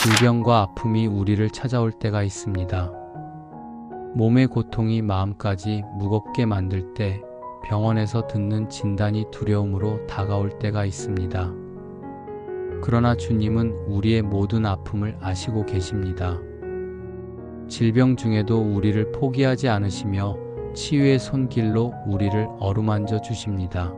질병과 아픔이 우리를 찾아올 때가 있습니다. 몸의 고통이 마음까지 무겁게 만들 때 병원에서 듣는 진단이 두려움으로 다가올 때가 있습니다. 그러나 주님은 우리의 모든 아픔을 아시고 계십니다. 질병 중에도 우리를 포기하지 않으시며 치유의 손길로 우리를 어루만져 주십니다.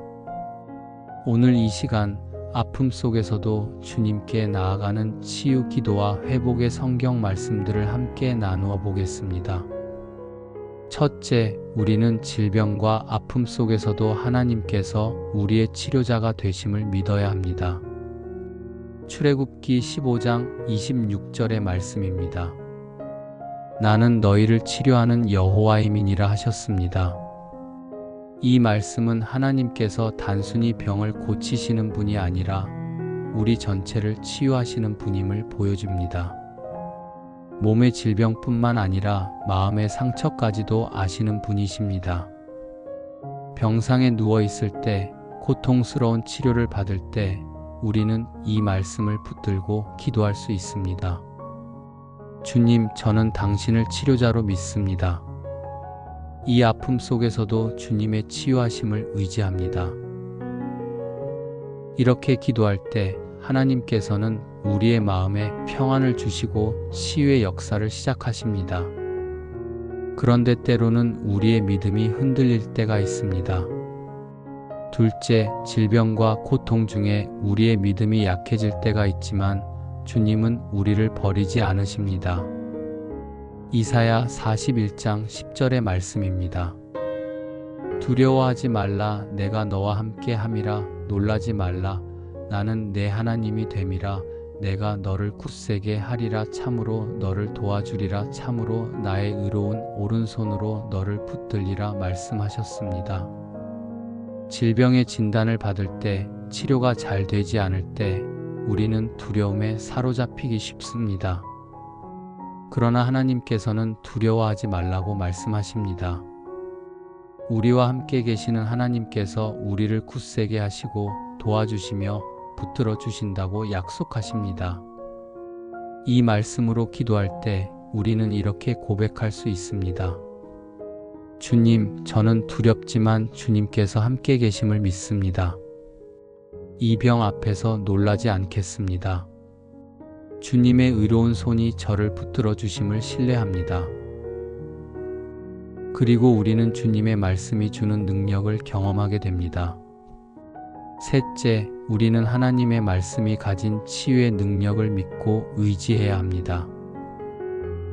오늘 이 시간 아픔 속에서도 주님께 나아가는 치유 기도와 회복의 성경 말씀들을 함께 나누어 보겠습니다. 첫째, 우리는 질병과 아픔 속에서도 하나님께서 우리의 치료자가 되심을 믿어야 합니다. 출애굽기 15장 26절의 말씀입니다. 나는 너희를 치료하는 여호와임이니라 하셨습니다. 이 말씀은 하나님께서 단순히 병을 고치시는 분이 아니라 우리 전체를 치유하시는 분임을 보여줍니다. 몸의 질병뿐만 아니라 마음의 상처까지도 아시는 분이십니다. 병상에 누워 있을 때, 고통스러운 치료를 받을 때 우리는 이 말씀을 붙들고 기도할 수 있습니다. 주님, 저는 당신을 치료자로 믿습니다. 이 아픔 속에서도 주님의 치유하심을 의지합니다. 이렇게 기도할 때 하나님께서는 우리의 마음에 평안을 주시고 치유의 역사를 시작하십니다. 그런데 때로는 우리의 믿음이 흔들릴 때가 있습니다. 둘째, 질병과 고통 중에 우리의 믿음이 약해질 때가 있지만 주님은 우리를 버리지 않으십니다. 이사야 41장 10절의 말씀입니다. 두려워하지 말라, 내가 너와 함께 함이라. 놀라지 말라, 나는 내 하나님이 됨이라. 내가 너를 굳세게 하리라. 참으로 너를 도와주리라. 참으로 나의 의로운 오른손으로 너를 붙들리라 말씀하셨습니다. 질병의 진단을 받을 때, 치료가 잘 되지 않을 때 우리는 두려움에 사로잡히기 쉽습니다. 그러나 하나님께서는 두려워하지 말라고 말씀하십니다. 우리와 함께 계시는 하나님께서 우리를 굳세게 하시고 도와주시며 붙들어 주신다고 약속하십니다. 이 말씀으로 기도할 때 우리는 이렇게 고백할 수 있습니다. 주님, 저는 두렵지만 주님께서 함께 계심을 믿습니다. 이 병 앞에서 놀라지 않겠습니다. 주님의 의로운 손이 저를 붙들어 주심을 신뢰합니다. 그리고 우리는 주님의 말씀이 주는 능력을 경험하게 됩니다. 셋째, 우리는 하나님의 말씀이 가진 치유의 능력을 믿고 의지해야 합니다.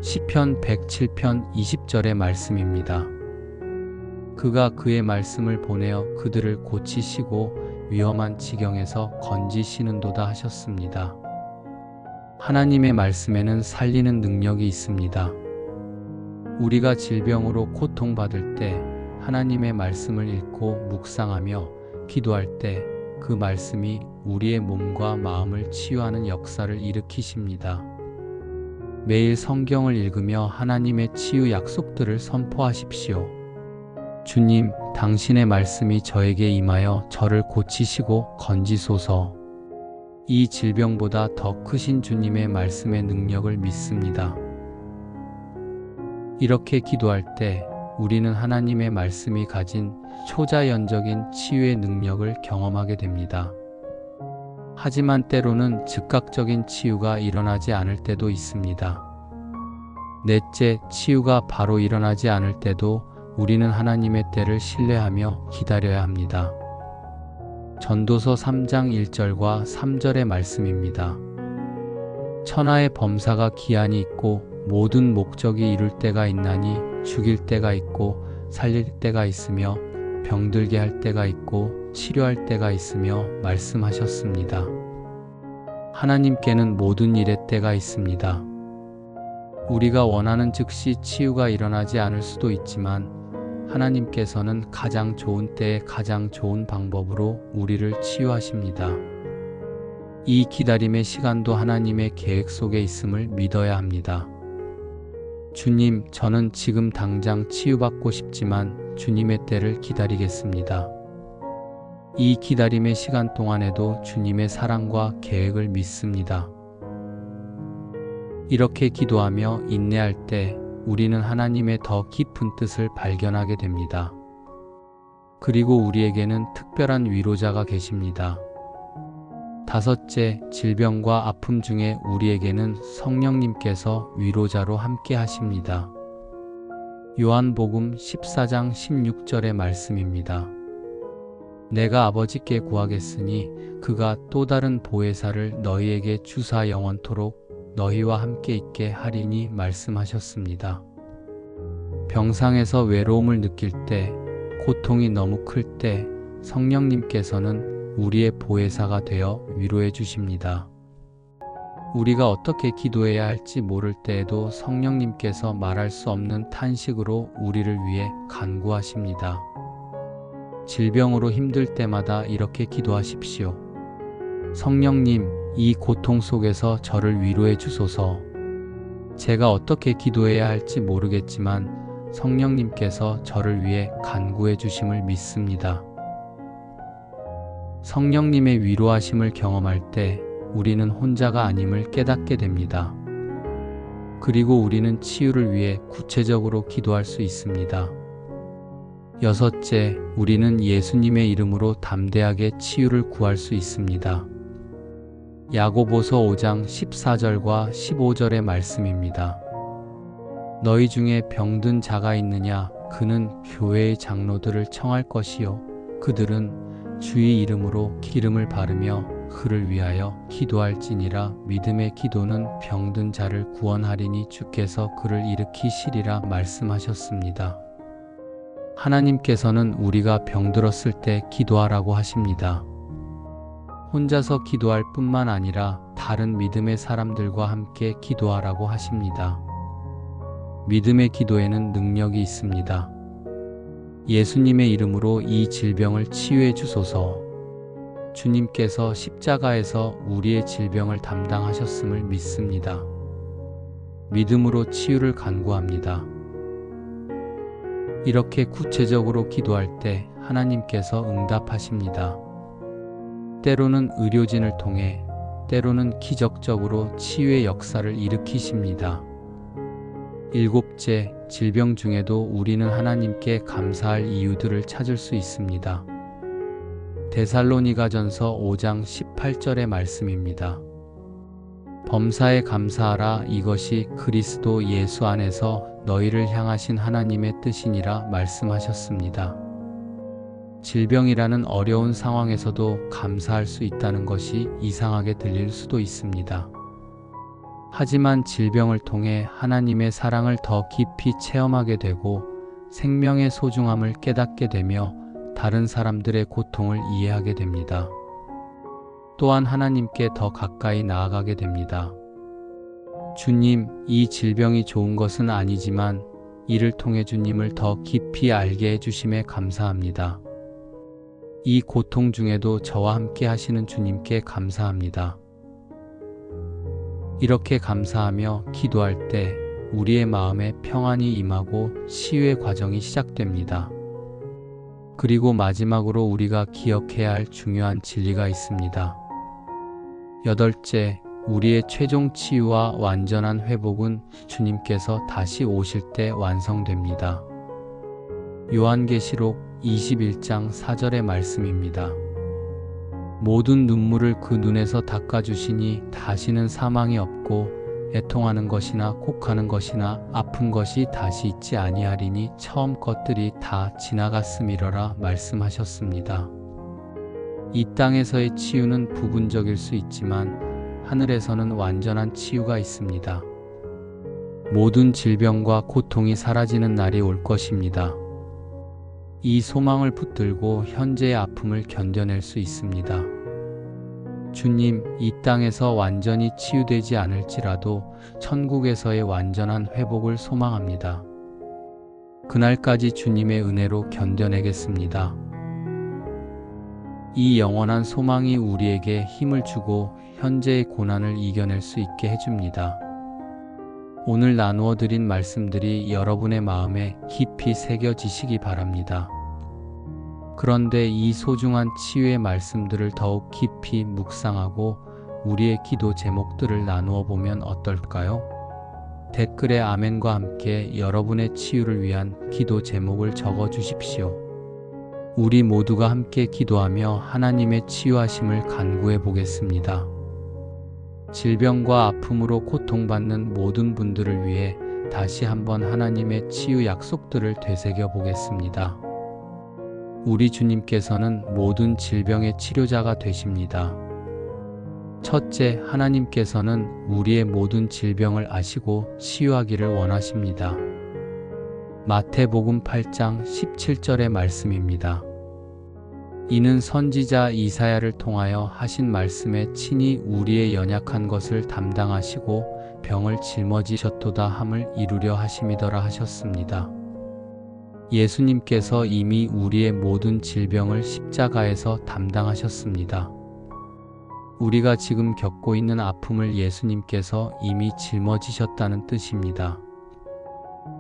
시편 107편 20절의 말씀입니다. 그가 그의 말씀을 보내어 그들을 고치시고 위험한 지경에서 건지시는도다 하셨습니다. 하나님의 말씀에는 살리는 능력이 있습니다. 우리가 질병으로 고통받을 때 하나님의 말씀을 읽고 묵상하며 기도할 때 그 말씀이 우리의 몸과 마음을 치유하는 역사를 일으키십니다. 매일 성경을 읽으며 하나님의 치유 약속들을 선포하십시오. 주님, 당신의 말씀이 저에게 임하여 저를 고치시고 건지소서. 이 질병보다 더 크신 주님의 말씀의 능력을 믿습니다. 이렇게 기도할 때 우리는 하나님의 말씀이 가진 초자연적인 치유의 능력을 경험하게 됩니다. 하지만 때로는 즉각적인 치유가 일어나지 않을 때도 있습니다. 넷째, 치유가 바로 일어나지 않을 때도 우리는 하나님의 때를 신뢰하며 기다려야 합니다. 전도서 3장 1절과 3절의 말씀입니다. 천하의 범사가 기한이 있고 모든 목적이 이룰 때가 있나니 죽일 때가 있고 살릴 때가 있으며 병들게 할 때가 있고 치료할 때가 있으며 말씀하셨습니다. 하나님께는 모든 일의 때가 있습니다. 우리가 원하는 즉시 치유가 일어나지 않을 수도 있지만 하나님께서는 가장 좋은 때에 가장 좋은 방법으로 우리를 치유하십니다. 이 기다림의 시간도 하나님의 계획 속에 있음을 믿어야 합니다. 주님, 저는 지금 당장 치유받고 싶지만 주님의 때를 기다리겠습니다. 이 기다림의 시간 동안에도 주님의 사랑과 계획을 믿습니다. 이렇게 기도하며 인내할 때 우리는 하나님의 더 깊은 뜻을 발견하게 됩니다. 그리고 우리에게는 특별한 위로자가 계십니다. 다섯째, 질병과 아픔 중에 우리에게는 성령님께서 위로자로 함께 하십니다. 요한복음 14장 16절의 말씀입니다. 내가 아버지께 구하겠으니 그가 또 다른 보혜사를 너희에게 주사 영원토록 너희와 함께 있게 하리니 말씀하셨습니다. 병상에서 외로움을 느낄 때, 고통이 너무 클 때 성령님께서는 우리의 보혜사가 되어 위로해 주십니다. 우리가 어떻게 기도해야 할지 모를 때에도 성령님께서 말할 수 없는 탄식으로 우리를 위해 간구하십니다. 질병으로 힘들 때마다 이렇게 기도하십시오. 성령님, 이 고통 속에서 저를 위로해 주소서. 제가 어떻게 기도해야 할지 모르겠지만 성령님께서 저를 위해 간구해 주심을 믿습니다. 성령님의 위로하심을 경험할 때 우리는 혼자가 아님을 깨닫게 됩니다. 그리고 우리는 치유를 위해 구체적으로 기도할 수 있습니다. 여섯째, 우리는 예수님의 이름으로 담대하게 치유를 구할 수 있습니다. 야고보서 5장 14절과 15절의 말씀입니다. 너희 중에 병든 자가 있느냐? 그는 교회의 장로들을 청할 것이요. 그들은 주의 이름으로 기름을 바르며 그를 위하여 기도할지니라. 믿음의 기도는 병든 자를 구원하리니 주께서 그를 일으키시리라 말씀하셨습니다. 하나님께서는 우리가 병들었을 때 기도하라고 하십니다. 혼자서 기도할 뿐만 아니라 다른 믿음의 사람들과 함께 기도하라고 하십니다. 믿음의 기도에는 능력이 있습니다. 예수님의 이름으로 이 질병을 치유해 주소서. 주님께서 십자가에서 우리의 질병을 담당하셨음을 믿습니다. 믿음으로 치유를 간구합니다. 이렇게 구체적으로 기도할 때 하나님께서 응답하십니다. 때로는 의료진을 통해, 때로는 기적적으로 치유의 역사를 일으키십니다. 일곱째, 질병 중에도 우리는 하나님께 감사할 이유들을 찾을 수 있습니다. 데살로니가전서 5장 18절의 말씀입니다. 범사에 감사하라. 이것이 그리스도 예수 안에서 너희를 향하신 하나님의 뜻이니라 말씀하셨습니다. 질병이라는 어려운 상황에서도 감사할 수 있다는 것이 이상하게 들릴 수도 있습니다. 하지만 질병을 통해 하나님의 사랑을 더 깊이 체험하게 되고 생명의 소중함을 깨닫게 되며 다른 사람들의 고통을 이해하게 됩니다. 또한 하나님께 더 가까이 나아가게 됩니다. 주님, 이 질병이 좋은 것은 아니지만 이를 통해 주님을 더 깊이 알게 해주심에 감사합니다. 이 고통 중에도 저와 함께 하시는 주님께 감사합니다. 이렇게 감사하며 기도할 때 우리의 마음에 평안이 임하고 치유의 과정이 시작됩니다. 그리고 마지막으로 우리가 기억해야 할 중요한 진리가 있습니다. 여덟째, 우리의 최종 치유와 완전한 회복은 주님께서 다시 오실 때 완성됩니다. 요한계시록 21장 4절의 말씀입니다. 모든 눈물을 그 눈에서 닦아주시니 다시는 사망이 없고 애통하는 것이나 곡하는 것이나 아픈 것이 다시 있지 아니하리니 처음 것들이 다 지나갔음이러라 말씀하셨습니다. 이 땅에서의 치유는 부분적일 수 있지만 하늘에서는 완전한 치유가 있습니다. 모든 질병과 고통이 사라지는 날이 올 것입니다. 이 소망을 붙들고 현재의 아픔을 견뎌낼 수 있습니다. 주님, 이 땅에서 완전히 치유되지 않을지라도 천국에서의 완전한 회복을 소망합니다. 그날까지 주님의 은혜로 견뎌내겠습니다. 이 영원한 소망이 우리에게 힘을 주고 현재의 고난을 이겨낼 수 있게 해줍니다. 오늘 나누어 드린 말씀들이 여러분의 마음에 깊이 새겨지시기 바랍니다. 그런데 이 소중한 치유의 말씀들을 더욱 깊이 묵상하고 우리의 기도 제목들을 나누어 보면 어떨까요? 댓글에 아멘과 함께 여러분의 치유를 위한 기도 제목을 적어 주십시오. 우리 모두가 함께 기도하며 하나님의 치유하심을 간구해 보겠습니다. 질병과 아픔으로 고통받는 모든 분들을 위해 다시 한번 하나님의 치유 약속들을 되새겨 보겠습니다. 우리 주님께서는 모든 질병의 치료자가 되십니다. 첫째, 하나님께서는 우리의 모든 질병을 아시고 치유하기를 원하십니다. 마태복음 8장 17절의 말씀입니다. 이는 선지자 이사야를 통하여 하신 말씀에 친히 우리의 연약한 것을 담당하시고 병을 짊어지셨도다 함을 이루려 하심이더라 하셨습니다. 예수님께서 이미 우리의 모든 질병을 십자가에서 담당하셨습니다. 우리가 지금 겪고 있는 아픔을 예수님께서 이미 짊어지셨다는 뜻입니다.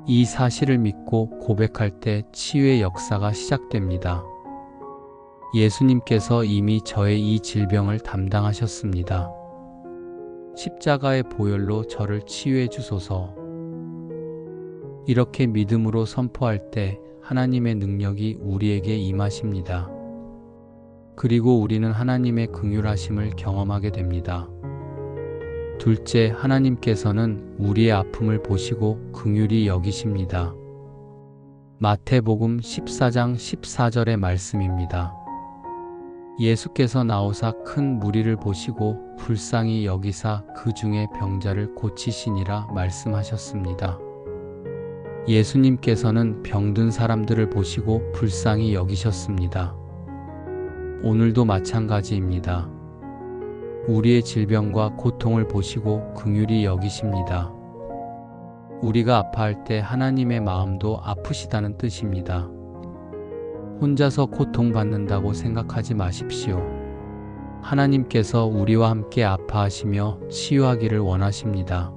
이 사실을 믿고 고백할 때 치유의 역사가 시작됩니다. 예수님께서 이미 저의 이 질병을 담당하셨습니다. 십자가의 보혈로 저를 치유해 주소서. 이렇게 믿음으로 선포할 때 하나님의 능력이 우리에게 임하십니다. 그리고 우리는 하나님의 긍휼하심을 경험하게 됩니다. 둘째, 하나님께서는 우리의 아픔을 보시고 긍휼히 여기십니다. 마태복음 14장 14절의 말씀입니다. 예수께서 나오사 큰 무리를 보시고 불쌍히 여기사 그 중에 병자를 고치시니라 말씀하셨습니다. 예수님께서는 병든 사람들을 보시고 불쌍히 여기셨습니다. 오늘도 마찬가지입니다. 우리의 질병과 고통을 보시고 긍휼히 여기십니다. 우리가 아파할 때 하나님의 마음도 아프시다는 뜻입니다. 혼자서 고통받는다고 생각하지 마십시오. 하나님께서 우리와 함께 아파하시며 치유하기를 원하십니다.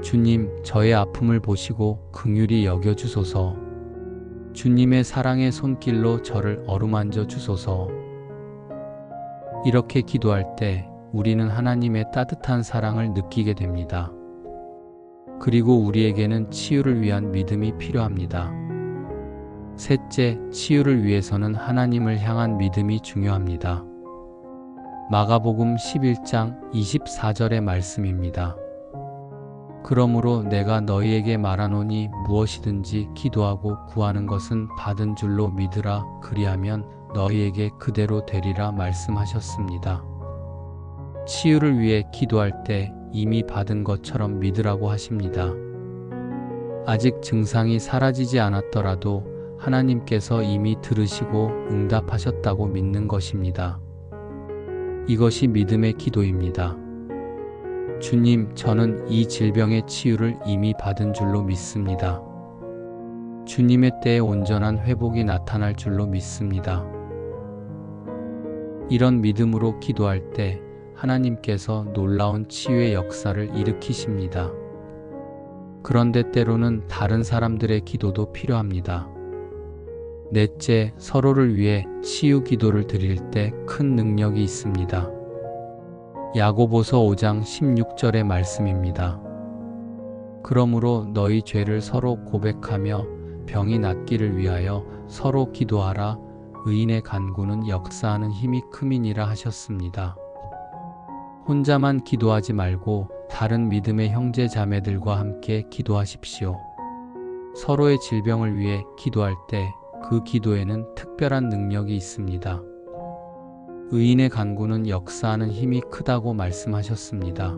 주님, 저의 아픔을 보시고 긍휼히 여겨주소서. 주님의 사랑의 손길로 저를 어루만져 주소서. 이렇게 기도할 때 우리는 하나님의 따뜻한 사랑을 느끼게 됩니다. 그리고 우리에게는 치유를 위한 믿음이 필요합니다. 셋째, 치유를 위해서는 하나님을 향한 믿음이 중요합니다. 마가복음 11장 24절의 말씀입니다. 그러므로 내가 너희에게 말하노니 무엇이든지 기도하고 구하는 것은 받은 줄로 믿으라. 그리하면 너희에게 그대로 되리라 말씀하셨습니다. 치유를 위해 기도할 때 이미 받은 것처럼 믿으라고 하십니다. 아직 증상이 사라지지 않았더라도 하나님께서 이미 들으시고 응답하셨다고 믿는 것입니다. 이것이 믿음의 기도입니다. 주님, 저는 이 질병의 치유를 이미 받은 줄로 믿습니다. 주님의 때에 온전한 회복이 나타날 줄로 믿습니다. 이런 믿음으로 기도할 때 하나님께서 놀라운 치유의 역사를 일으키십니다. 그런데 때로는 다른 사람들의 기도도 필요합니다. 넷째, 서로를 위해 치유 기도를 드릴 때 큰 능력이 있습니다. 야고보서 5장 16절의 말씀입니다. 그러므로 너희 죄를 서로 고백하며 병이 낫기를 위하여 서로 기도하라. 의인의 간구는 역사하는 힘이 큼이니라 하셨습니다. 혼자만 기도하지 말고 다른 믿음의 형제 자매들과 함께 기도하십시오. 서로의 질병을 위해 기도할 때 그 기도에는 특별한 능력이 있습니다. 의인의 간구는 역사하는 힘이 크다고 말씀하셨습니다.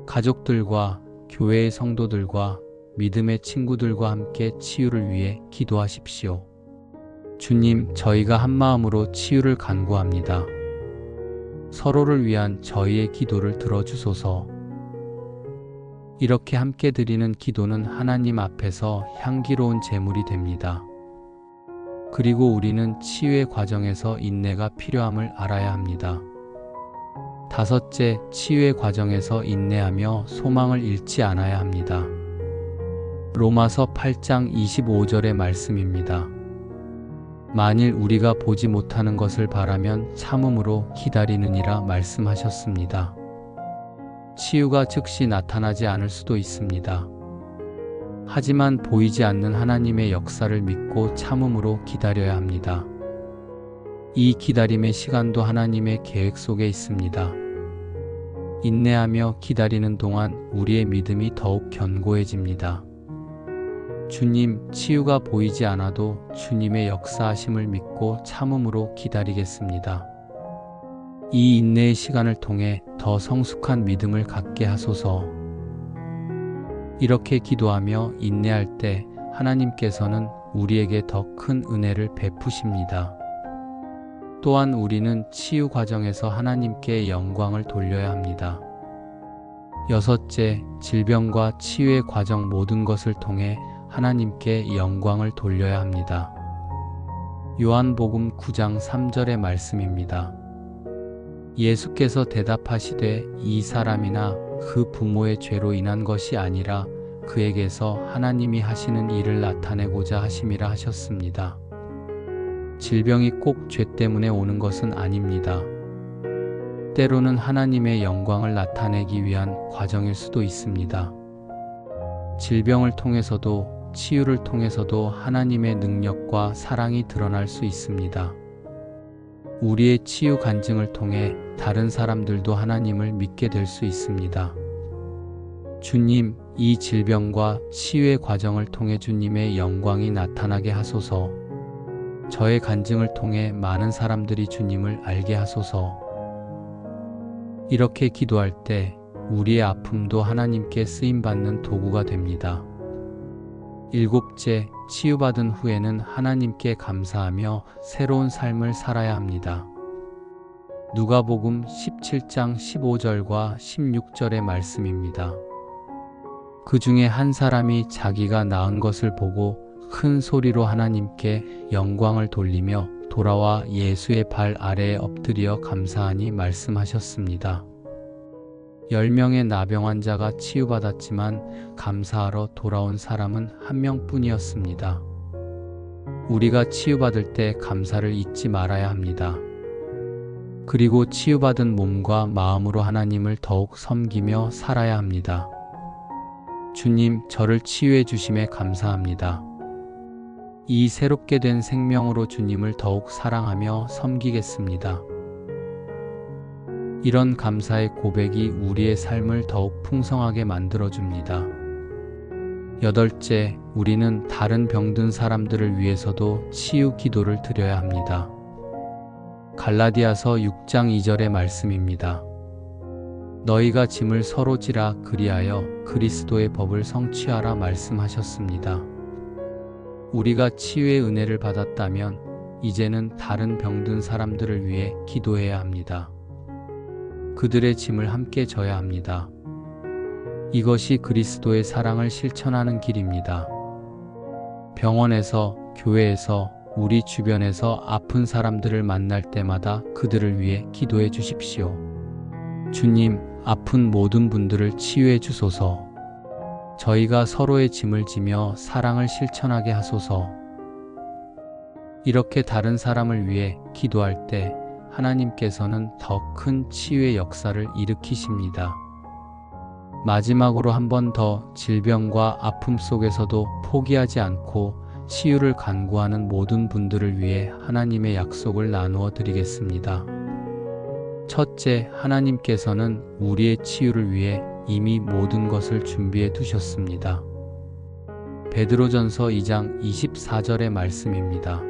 가족들과 교회의 성도들과 믿음의 친구들과 함께 치유를 위해 기도하십시오. 주님, 저희가 한마음으로 치유를 간구합니다. 서로를 위한 저희의 기도를 들어주소서. 이렇게 함께 드리는 기도는 하나님 앞에서 향기로운 제물이 됩니다. 그리고 우리는 치유의 과정에서 인내가 필요함을 알아야 합니다. 다섯째, 치유의 과정에서 인내하며 소망을 잃지 않아야 합니다. 로마서 8장 25절의 말씀입니다. 만일 우리가 보지 못하는 것을 바라면 참음으로 기다리느니라 말씀하셨습니다. 치유가 즉시 나타나지 않을 수도 있습니다. 하지만 보이지 않는 하나님의 역사를 믿고 참음으로 기다려야 합니다. 이 기다림의 시간도 하나님의 계획 속에 있습니다. 인내하며 기다리는 동안 우리의 믿음이 더욱 견고해집니다. 주님, 치유가 보이지 않아도 주님의 역사하심을 믿고 참음으로 기다리겠습니다. 이 인내의 시간을 통해 더 성숙한 믿음을 갖게 하소서. 이렇게 기도하며 인내할 때 하나님께서는 우리에게 더 큰 은혜를 베푸십니다. 또한 우리는 치유 과정에서 하나님께 영광을 돌려야 합니다. 여섯째, 질병과 치유의 과정 모든 것을 통해 하나님께 영광을 돌려야 합니다. 요한복음 9장 3절의 말씀입니다. 예수께서 대답하시되 이 사람이나 그 부모의 죄로 인한 것이 아니라 그에게서 하나님이 하시는 일을 나타내고자 하심이라 하셨습니다. 질병이 꼭 죄 때문에 오는 것은 아닙니다. 때로는 하나님의 영광을 나타내기 위한 과정일 수도 있습니다. 질병을 통해서도 치유를 통해서도 하나님의 능력과 사랑이 드러날 수 있습니다. 우리의 치유 간증을 통해 다른 사람들도 하나님을 믿게 될 수 있습니다. 주님, 이 질병과 치유의 과정을 통해 주님의 영광이 나타나게 하소서. 저의 간증을 통해 많은 사람들이 주님을 알게 하소서. 이렇게 기도할 때 우리의 아픔도 하나님께 쓰임받는 도구가 됩니다. 일곱째, 치유받은 후에는 하나님께 감사하며 새로운 삶을 살아야 합니다. 누가복음 17장 15절과 16절의 말씀입니다. 그 중에 한 사람이 자기가 낳은 것을 보고 큰 소리로 하나님께 영광을 돌리며 돌아와 예수의 발 아래에 엎드려 감사하니 말씀하셨습니다. 10명의 나병 환자가 치유받았지만 감사하러 돌아온 사람은 한 명뿐이었습니다. 우리가 치유받을 때 감사를 잊지 말아야 합니다. 그리고 치유받은 몸과 마음으로 하나님을 더욱 섬기며 살아야 합니다. 주님, 저를 치유해 주심에 감사합니다. 이 새롭게 된 생명으로 주님을 더욱 사랑하며 섬기겠습니다. 이런 감사의 고백이 우리의 삶을 더욱 풍성하게 만들어줍니다. 여덟째, 우리는 다른 병든 사람들을 위해서도 치유 기도를 드려야 합니다. 갈라디아서 6장 2절의 말씀입니다. 너희가 짐을 서로 지라 그리하여 그리스도의 법을 성취하라 말씀하셨습니다. 우리가 치유의 은혜를 받았다면 이제는 다른 병든 사람들을 위해 기도해야 합니다. 그들의 짐을 함께 져야 합니다. 이것이 그리스도의 사랑을 실천하는 길입니다. 병원에서, 교회에서, 우리 주변에서 아픈 사람들을 만날 때마다 그들을 위해 기도해 주십시오. 주님, 아픈 모든 분들을 치유해 주소서. 저희가 서로의 짐을 지며 사랑을 실천하게 하소서. 이렇게 다른 사람을 위해 기도할 때 하나님께서는 더 큰 치유의 역사를 일으키십니다. 마지막으로 한 번 더 질병과 아픔 속에서도 포기하지 않고 치유를 간구하는 모든 분들을 위해 하나님의 약속을 나누어 드리겠습니다. 첫째, 하나님께서는 우리의 치유를 위해 이미 모든 것을 준비해 두셨습니다. 베드로전서 2장 24절의 말씀입니다.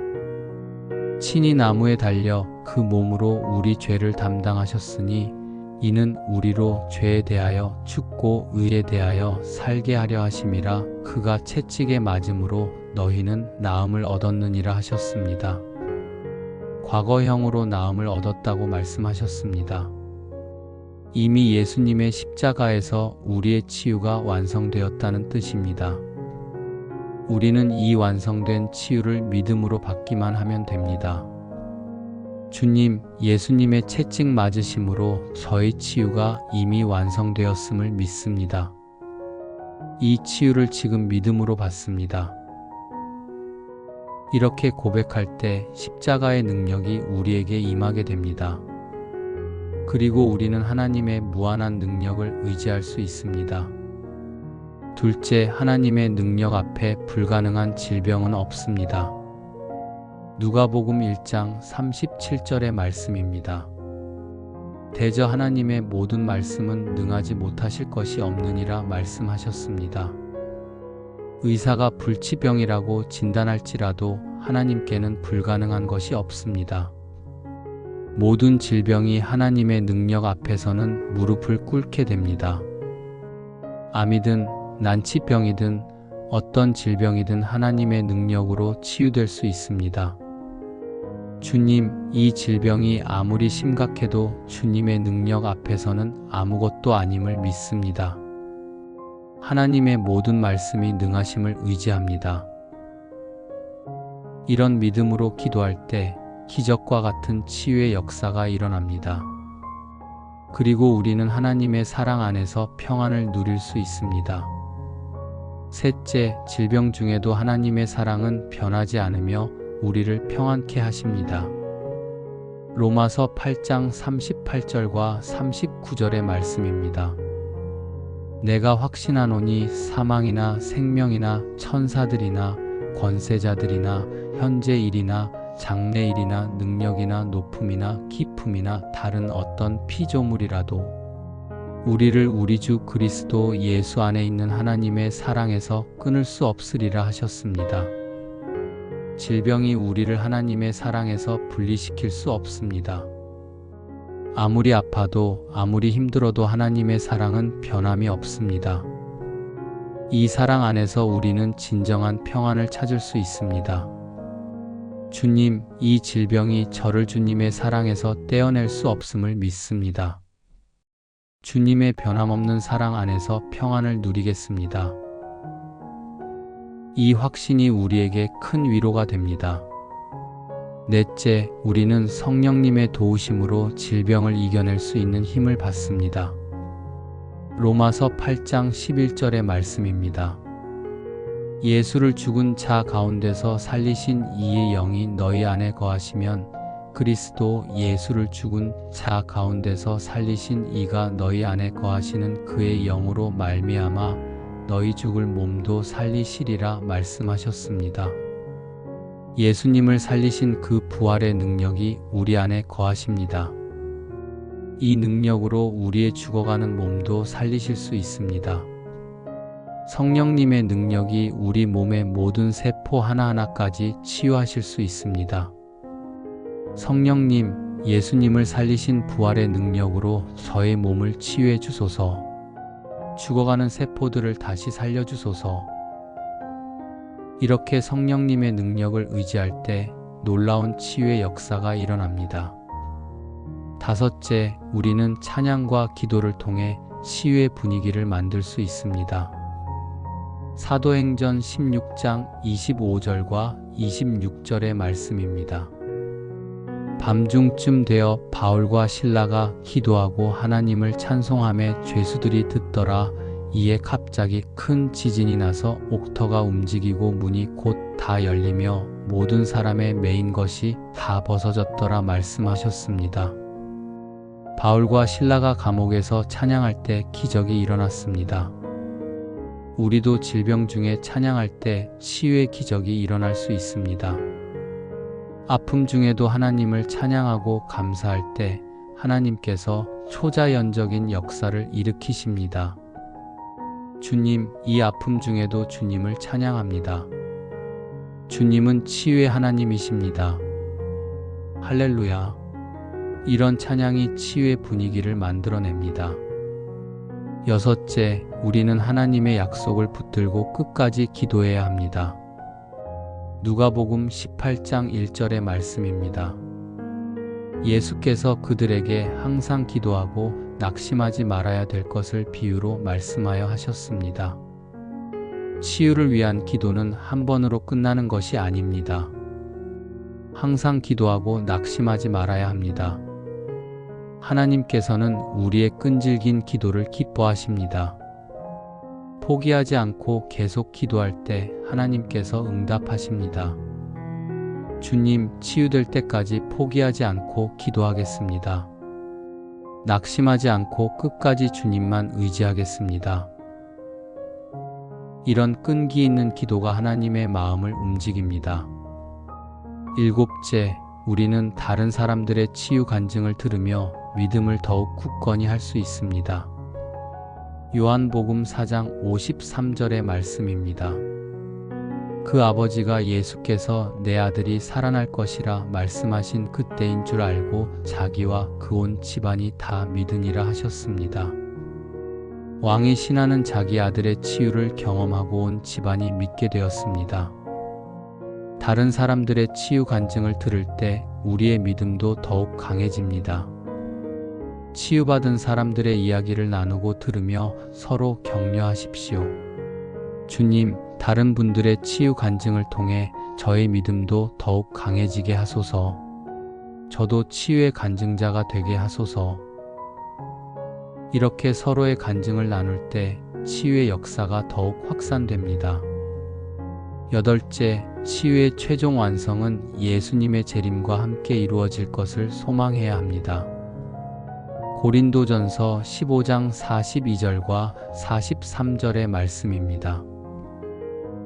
친히 나무에 달려 그 몸으로 우리 죄를 담당하셨으니 이는 우리로 죄에 대하여 죽고 의에 대하여 살게 하려 하심이라. 그가 채찍에 맞음으로 너희는 나음을 얻었느니라 하셨습니다. 과거형으로 나음을 얻었다고 말씀하셨습니다. 이미 예수님의 십자가에서 우리의 치유가 완성되었다는 뜻입니다. 우리는 이 완성된 치유를 믿음으로 받기만 하면 됩니다. 주님, 예수님의 채찍 맞으심으로 저의 치유가 이미 완성되었음을 믿습니다. 이 치유를 지금 믿음으로 받습니다. 이렇게 고백할 때 십자가의 능력이 우리에게 임하게 됩니다. 그리고 우리는 하나님의 무한한 능력을 의지할 수 있습니다. 둘째, 하나님의 능력 앞에 불가능한 질병은 없습니다. 누가복음 1장 37절의 말씀입니다. 대저 하나님의 모든 말씀은 능하지 못하실 것이 없느니라 말씀하셨습니다. 의사가 불치병이라고 진단할지라도 하나님께는 불가능한 것이 없습니다. 모든 질병이 하나님의 능력 앞에서는 무릎을 꿇게 됩니다. 암이든 난치병이든 어떤 질병이든 하나님의 능력으로 치유될 수 있습니다. 주님, 이 질병이 아무리 심각해도 주님의 능력 앞에서는 아무것도 아님을 믿습니다. 하나님의 모든 말씀이 능하심을 의지합니다. 이런 믿음으로 기도할 때 기적과 같은 치유의 역사가 일어납니다. 그리고 우리는 하나님의 사랑 안에서 평안을 누릴 수 있습니다. 셋째, 질병 중에도 하나님의 사랑은 변하지 않으며 우리를 평안케 하십니다. 로마서 8장 38절과 39절의 말씀입니다. 내가 확신하노니 사망이나 생명이나 천사들이나 권세자들이나 현재 일이나 장래 일이나 능력이나 높음이나 깊음이나 다른 어떤 피조물이라도 우리를 우리 주 그리스도 예수 안에 있는 하나님의 사랑에서 끊을 수 없으리라 하셨습니다. 질병이 우리를 하나님의 사랑에서 분리시킬 수 없습니다. 아무리 아파도 아무리 힘들어도 하나님의 사랑은 변함이 없습니다. 이 사랑 안에서 우리는 진정한 평안을 찾을 수 있습니다. 주님, 이 질병이 저를 주님의 사랑에서 떼어낼 수 없음을 믿습니다. 주님의 변함없는 사랑 안에서 평안을 누리겠습니다. 이 확신이 우리에게 큰 위로가 됩니다. 넷째, 우리는 성령님의 도우심으로 질병을 이겨낼 수 있는 힘을 받습니다. 로마서 8장 11절의 말씀입니다. 예수를 죽은 자 가운데서 살리신 이의 영이 너희 안에 거하시면 그리스도 예수를 죽은 자 가운데서 살리신 이가 너희 안에 거하시는 그의 영으로 말미암아 너희 죽을 몸도 살리시리라 말씀하셨습니다. 예수님을 살리신 그 부활의 능력이 우리 안에 거하십니다. 이 능력으로 우리의 죽어가는 몸도 살리실 수 있습니다. 성령님의 능력이 우리 몸의 모든 세포 하나하나까지 치유하실 수 있습니다. 성령님, 예수님을 살리신 부활의 능력으로 저의 몸을 치유해 주소서. 죽어가는 세포들을 다시 살려주소서. 이렇게 성령님의 능력을 의지할 때 놀라운 치유의 역사가 일어납니다. 다섯째, 우리는 찬양과 기도를 통해 치유의 분위기를 만들 수 있습니다. 사도행전 16장 25절과 26절의 말씀입니다. 밤중쯤 되어 바울과 실라가 기도하고 하나님을 찬송하며 죄수들이 듣더라. 이에 갑자기 큰 지진이 나서 옥터가 움직이고 문이 곧 다 열리며 모든 사람의 매인 것이 다 벗어졌더라 말씀하셨습니다. 바울과 실라가 감옥에서 찬양할 때 기적이 일어났습니다. 우리도 질병 중에 찬양할 때 치유의 기적이 일어날 수 있습니다. 아픔 중에도 하나님을 찬양하고 감사할 때 하나님께서 초자연적인 역사를 일으키십니다. 주님, 이 아픔 중에도 주님을 찬양합니다. 주님은 치유의 하나님이십니다. 할렐루야. 이런 찬양이 치유의 분위기를 만들어냅니다. 여섯째, 우리는 하나님의 약속을 붙들고 끝까지 기도해야 합니다. 누가복음 18장 1절의 말씀입니다. 예수께서 그들에게 항상 기도하고 낙심하지 말아야 될 것을 비유로 말씀하여 하셨습니다. 치유를 위한 기도는 한 번으로 끝나는 것이 아닙니다. 항상 기도하고 낙심하지 말아야 합니다. 하나님께서는 우리의 끈질긴 기도를 기뻐하십니다. 포기하지 않고 계속 기도할 때 하나님께서 응답하십니다. 주님, 치유될 때까지 포기하지 않고 기도하겠습니다. 낙심하지 않고 끝까지 주님만 의지하겠습니다. 이런 끈기 있는 기도가 하나님의 마음을 움직입니다. 일곱째, 우리는 다른 사람들의 치유 간증을 들으며 믿음을 더욱 굳건히 할 수 있습니다. 요한복음 4장 53절의 말씀입니다. 그 아버지가 예수께서 내 아들이 살아날 것이라 말씀하신 그때인 줄 알고 자기와 그 온 집안이 다 믿으니라 하셨습니다. 왕이 신하는 자기 아들의 치유를 경험하고 온 집안이 믿게 되었습니다. 다른 사람들의 치유 간증을 들을 때 우리의 믿음도 더욱 강해집니다. 치유받은 사람들의 이야기를 나누고 들으며 서로 격려하십시오. 주님, 다른 분들의 치유 간증을 통해 저의 믿음도 더욱 강해지게 하소서. 저도 치유의 간증자가 되게 하소서. 이렇게 서로의 간증을 나눌 때 치유의 역사가 더욱 확산됩니다. 여덟째, 치유의 최종 완성은 예수님의 재림과 함께 이루어질 것을 소망해야 합니다. 고린도전서 15장 42절과 43절의 말씀입니다.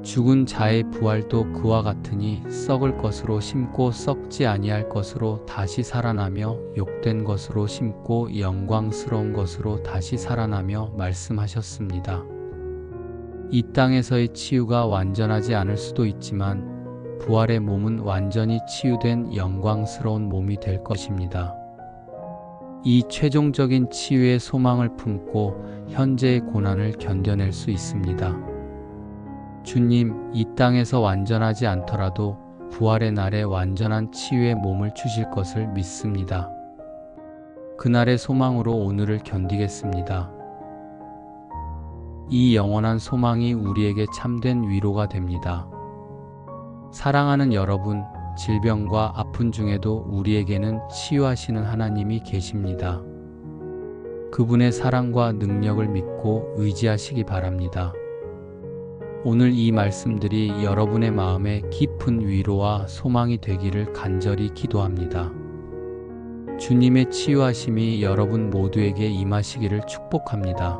죽은 자의 부활도 그와 같으니 썩을 것으로 심고 썩지 아니할 것으로 다시 살아나며 욕된 것으로 심고 영광스러운 것으로 다시 살아나며 말씀하셨습니다. 이 땅에서의 치유가 완전하지 않을 수도 있지만 부활의 몸은 완전히 치유된 영광스러운 몸이 될 것입니다. 이 최종적인 치유의 소망을 품고 현재의 고난을 견뎌낼 수 있습니다. 주님, 이 땅에서 완전하지 않더라도 부활의 날에 완전한 치유의 몸을 주실 것을 믿습니다. 그날의 소망으로 오늘을 견디겠습니다. 이 영원한 소망이 우리에게 참된 위로가 됩니다. 사랑하는 여러분, 질병과 아픈 중에도 우리에게는 치유하시는 하나님이 계십니다. 그분의 사랑과 능력을 믿고 의지하시기 바랍니다. 오늘 이 말씀들이 여러분의 마음에 깊은 위로와 소망이 되기를 간절히 기도합니다. 주님의 치유하심이 여러분 모두에게 임하시기를 축복합니다.